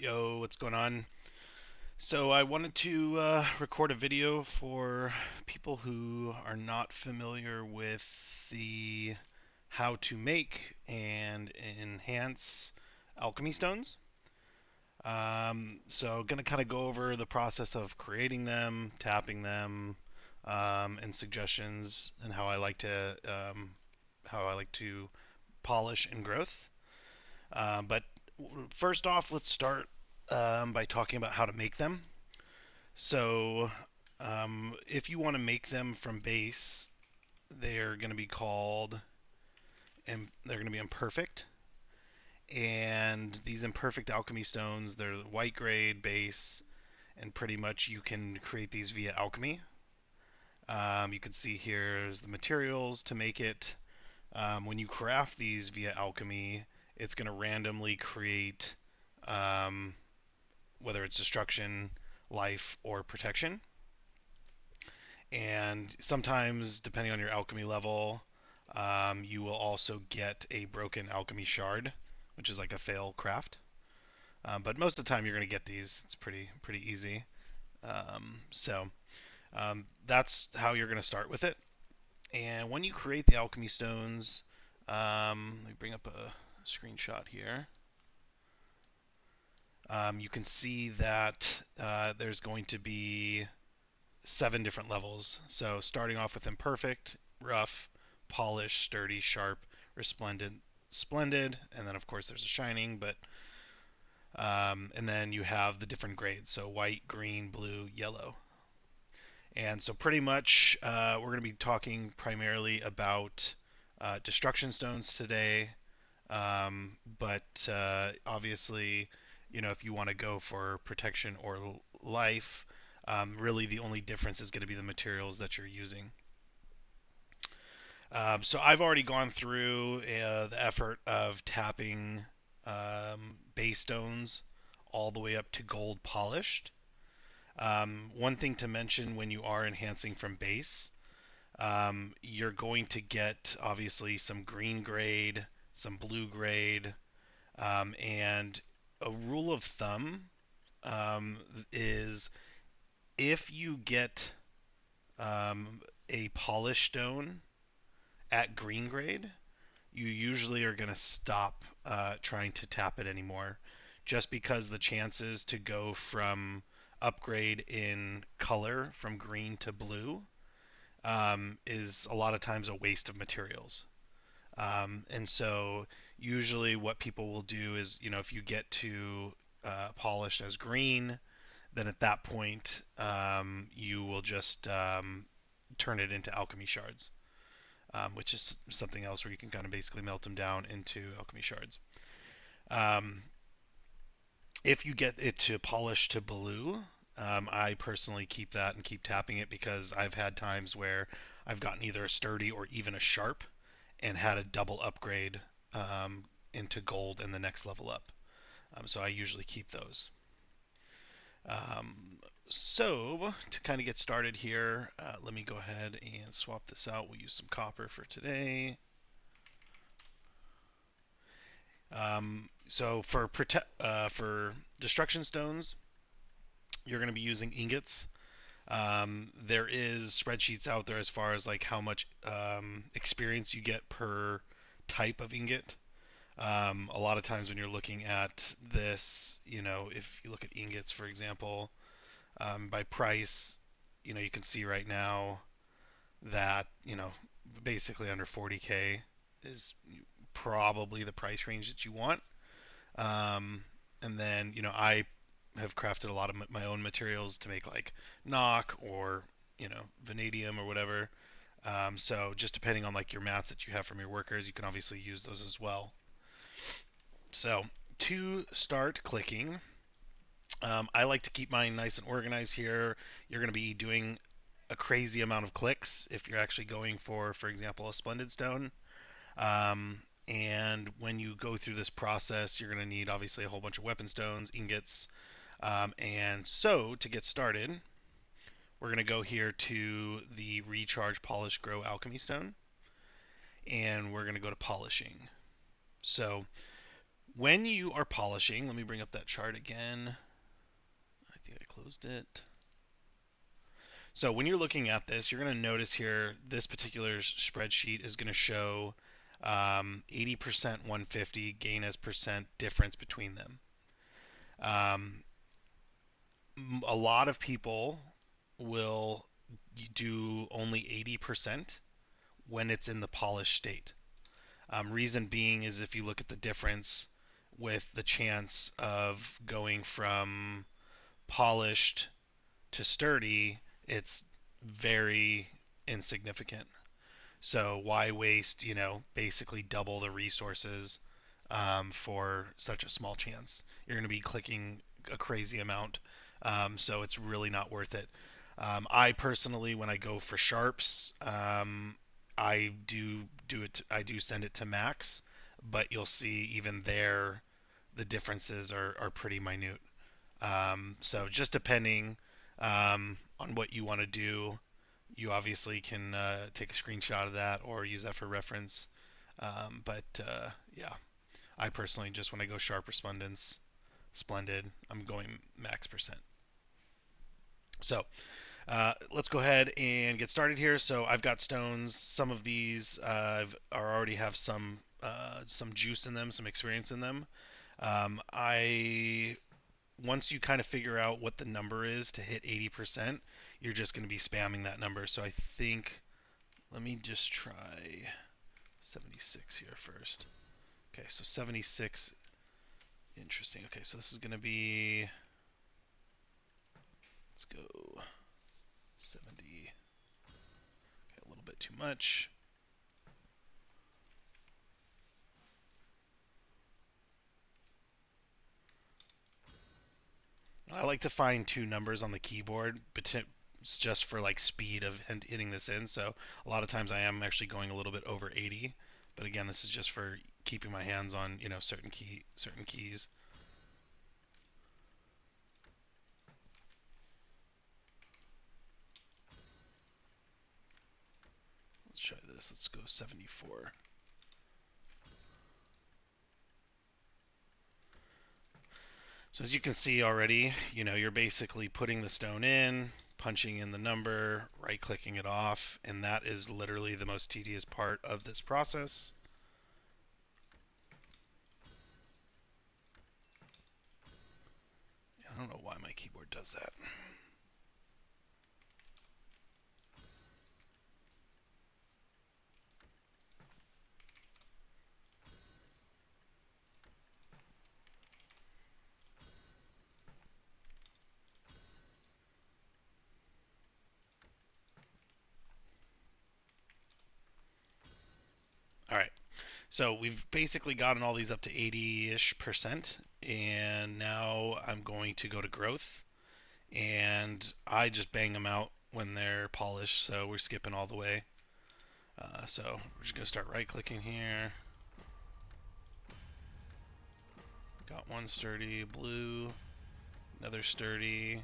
Yo, what's going on? So I wanted to record a video for people who are not familiar with the how to make and enhance alchemy stones. So gonna kind of go over the process of creating them, tapping them, and suggestions and how I like to polish and growth. But first off, let's start by talking about how to make them. So, if you want to make them from base, they're going to be called, and they're going to be imperfect. And these imperfect alchemy stones, they're the white grade base, and pretty much you can create these via alchemy. You can see here's the materials to make it. When you craft these via alchemy, it's going to randomly create um, whether it's destruction, life, or protection. And sometimes, depending on your alchemy level, you will also get a broken alchemy shard, which is like a fail craft. But most of the time, you're going to get these. It's pretty easy. So that's how you're going to start with it. And when you create the alchemy stones, let me bring up a screenshot here. You can see that there's going to be 7 different levels. So starting off with imperfect, rough, polished, sturdy, sharp, resplendent, splendid, and then of course there's a shining, but and then you have the different grades. So white, green, blue, yellow. And so pretty much we're going to be talking primarily about destruction stones today. But obviously, if you want to go for protection or life, really the only difference is going to be the materials that you're using. So I've already gone through the effort of tapping base stones all the way up to gold polished. One thing to mention when you are enhancing from base, you're going to get obviously some green grade, some blue grade, and a rule of thumb is if you get a polished stone at green grade, you usually are going to stop trying to tap it anymore, just because the chances to go from upgrade in color from green to blue is a lot of times a waste of materials. And so usually what people will do is, if you get to polished as green, then at that point you will just turn it into alchemy shards, which is something else where you can kind of basically melt them down into alchemy shards. Um, if you get it to polish to blue, I personally keep that and keep tapping it because I've had times where I've gotten either a sturdy or even a sharp and had a double upgrade into gold in the next level up. So I usually keep those. Um, so to kind of get started here, let me go ahead and swap this out. We'll use some copper for today. So for destruction stones, you're going to be using ingots. There is spreadsheets out there as far as like how much experience you get per type of ingot. A lot of times when you're looking at this, if you look at ingots, for example, by price, you can see right now that, basically under 40K is probably the price range that you want. Um, and then, I have crafted a lot of my own materials to make like knock or, vanadium or whatever. So just depending on like your mats that you have from your workers, you can obviously use those as well. So to start clicking, I like to keep mine nice and organized here. You're going to be doing a crazy amount of clicks if you're actually going for example, a splendid stone. And when you go through this process, you're going to need obviously a whole bunch of weapon stones, ingots. And so to get started, we're going to go here to the recharge, polish, grow alchemy stone. And we're going to go to polishing. So When you are polishing, let me bring up that chart again. I think I closed it. So when you're looking at this, you're going to notice here this particular spreadsheet is going to show 80%, 150 gain as percent difference between them. Um, a lot of people will do only 80% when it's in the polished state. Reason being is if you look at the difference with the chance of going from polished to sturdy, it's very insignificant. So why waste, basically double the resources for such a small chance? You're going to be clicking a crazy amount, so it's really not worth it. I personally, when I go for sharps, I do it. I do send it to max, but you'll see even there, the differences are pretty minute. So just depending on what you want to do, you obviously can take a screenshot of that or use that for reference. But yeah, I personally just when I go sharp respondents, splendid, I'm going max percent. So let's go ahead and get started here. So I've got stones. Some of these already have some juice in them, some experience in them. I once you kind of figure out what the number is to hit 80%, you're just going to be spamming that number. So I think, let me just try 76 here first. Okay, so 76, interesting. Okay, so this is going to be, let's go 70, okay, a little bit too much. I like to find two numbers on the keyboard, but it's just for like speed of hitting this in. So a lot of times I am actually going a little bit over 80, but again, this is just for keeping my hands on certain keys. Let's try this. Let's go 74. So as you can see already, you're basically putting the stone in, punching in the number, right-clicking it off, and that is literally the most tedious part of this process. I don't know why my keyboard does that. All right. So we've basically gotten all these up to 80-ish%, and now I'm going to go to growth, and I just bang them out when they're polished, so we're skipping all the way. So we're just going to start right-clicking here. Got one sturdy blue, another sturdy.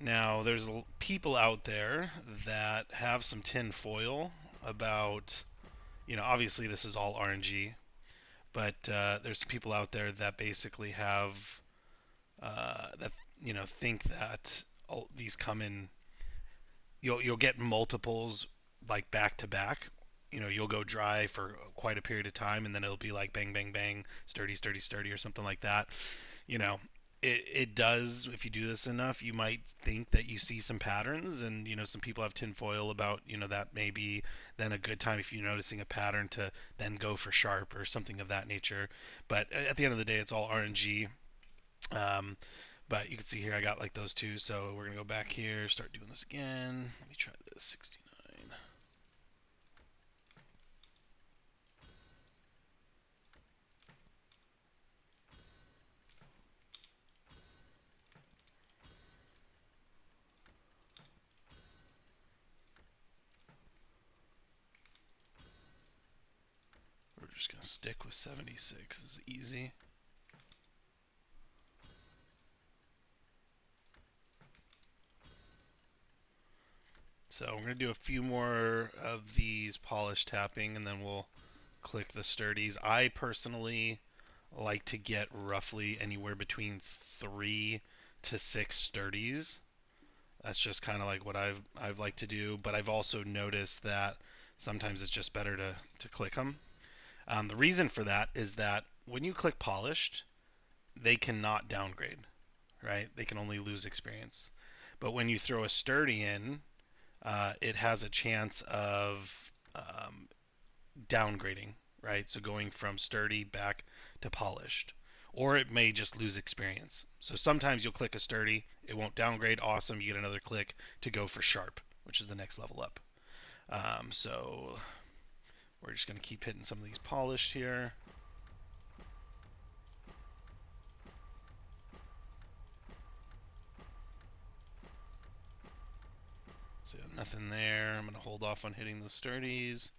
Now there's people out there that have some tin foil about, obviously this is all RNG, but there's people out there that basically have that think that these come in. You'll get multiples like back to back. You'll go dry for quite a period of time, and then it'll be like bang, bang, bang, sturdy, sturdy, sturdy, or something like that. You know, it does. If you do this enough, you might think that you see some patterns, and some people have tinfoil about that may be then a good time if you're noticing a pattern to then go for sharp or something of that nature. But at the end of the day, it's all RNG. Um, but you can see here I got like those two, so we're gonna go back here, start doing this again. Let me try this 69. We're just gonna stick with 76. This is easy. So we're gonna do a few more of these polish tapping, and then we'll click the sturdies. I personally like to get roughly anywhere between 3 to 6 sturdies. That's just kind of like what I've liked to do, but I've also noticed that sometimes it's just better to click them. The reason for that is that when you click polished, they cannot downgrade, right? They can only lose experience. But when you throw a sturdy in, it has a chance of downgrading, right? So going from sturdy back to polished. Or it may just lose experience. So sometimes you'll click a sturdy, it won't downgrade, awesome, you get another click to go for sharp, which is the next level up. So we're just going to keep hitting some of these polished here. So nothing there. I'm going to hold off on hitting those sturdies.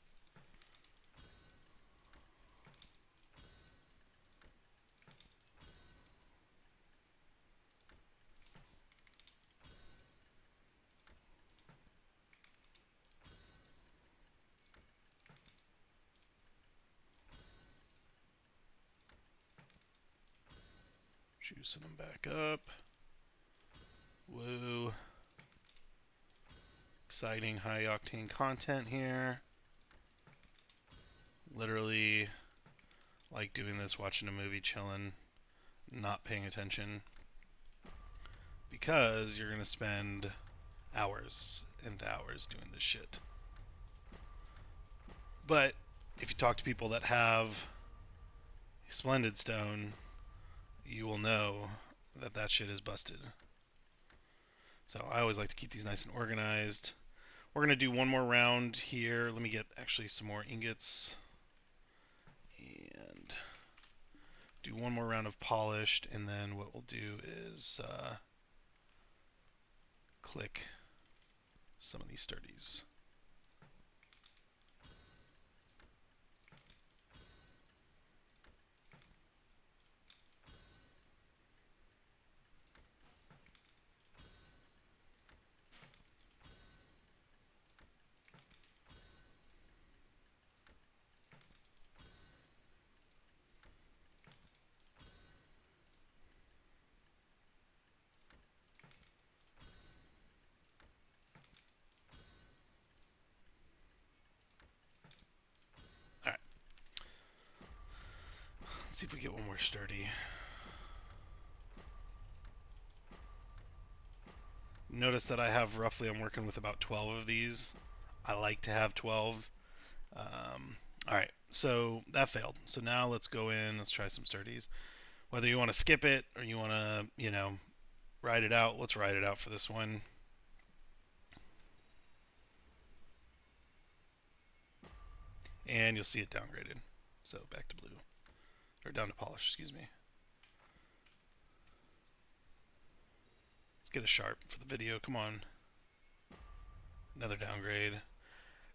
Juicing them back up. Woo. Exciting high octane content here. Literally like doing this, watching a movie, chilling, not paying attention. Because you're going to spend hours and hours doing this shit. But if you talk to people that have Splendid Stone, you will know that that shit is busted. So I always like to keep these nice and organized. We're going to do one more round here. Let me get actually some more ingots. And do one more round of polished. And then what we'll do is click some of these sturdies. Alright. Let's see if we get one more sturdy. Notice that I have roughly, I'm working with about 12 of these. I like to have 12. Alright, so that failed. So now let's go in, let's try some sturdies. Whether you want to skip it or you want to, ride it out, let's ride it out for this one. And you'll see it downgraded. So back to blue. Or down to polish, excuse me. Let's get a sharp for the video, come on. Another downgrade.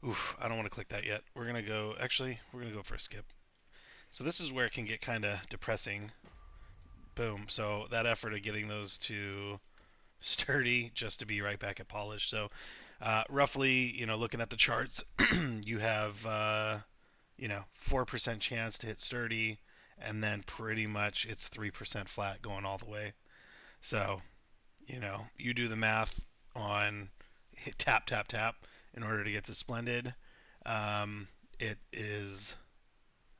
Oof, I don't want to click that yet. We're going to go, actually, we're going to go for a skip. So this is where it can get kind of depressing. Boom. So that effort of getting those to sturdy just to be right back at polish. So roughly, looking at the charts, you have, 4% chance to hit sturdy, and then pretty much it's 3% flat going all the way. So, you do the math on hit tap, tap, tap in order to get to splendid. It is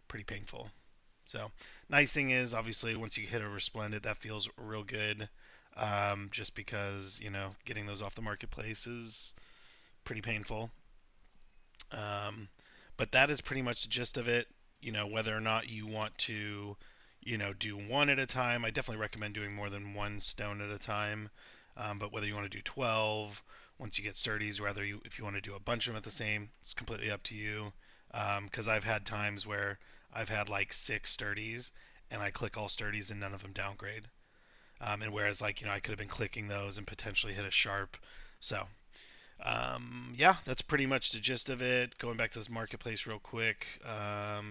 pretty painful. So, nice thing is, obviously, once you hit over splendid, that feels real good. Just because, getting those off the marketplace is pretty painful. But that is pretty much the gist of it. Whether or not you want to, do one at a time, I definitely recommend doing more than one stone at a time. But whether you want to do 12, once you get sturdies, whether if you want to do a bunch of them at the same, it's completely up to you. Because I've had times where I've had like 6 sturdies, and I click all sturdies and none of them downgrade. And whereas I could have been clicking those and potentially hit a sharp. So yeah, that's pretty much the gist of it. Going back to this marketplace real quick,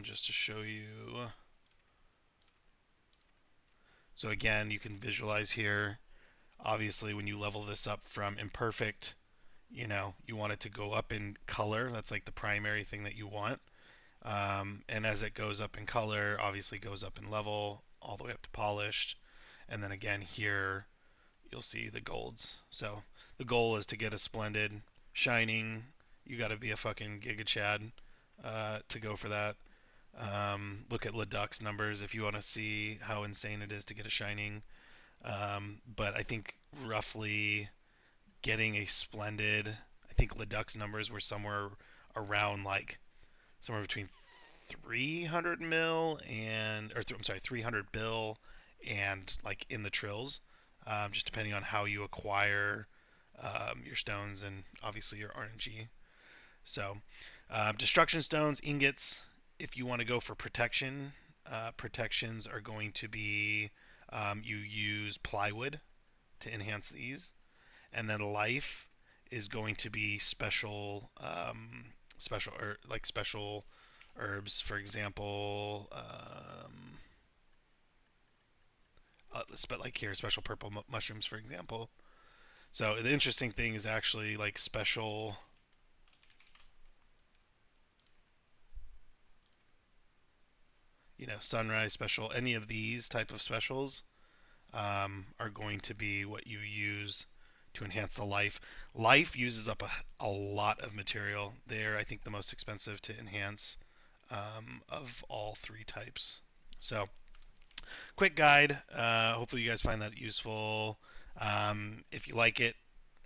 just to show you. So again, you can visualize here. Obviously, when you level this up from imperfect, you want it to go up in color. That's like the primary thing that you want. And as it goes up in color, obviously goes up in level all the way up to polished. And then again here, you'll see the golds. So the goal is to get a splendid, shining. You got to be a fucking Giga Chad to go for that. Look at Leduc's numbers if you want to see how insane it is to get a shining. But I think roughly getting a splendid, I think Leduc's numbers were somewhere around like somewhere between 300 mil and, I'm sorry, 300 bill and like in the trills, just depending on how you acquire your stones and obviously your RNG. So, destruction stones, ingots. If you want to go for protection, protections are going to be you use plywood to enhance these, and then life is going to be special herbs. For example, like here, special purple mushrooms, for example. So the interesting thing is actually like special, sunrise special. Any of these type of specials are going to be what you use to enhance the life. Life uses up a lot of material. They're, I think, the most expensive to enhance of all three types. So, quick guide. Hopefully, you guys find that useful. If you like it,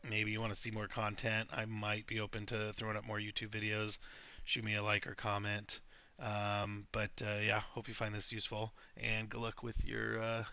maybe you want to see more content, I might be open to throwing up more YouTube videos. Shoot me a like or comment. But yeah, hope you find this useful and good luck with your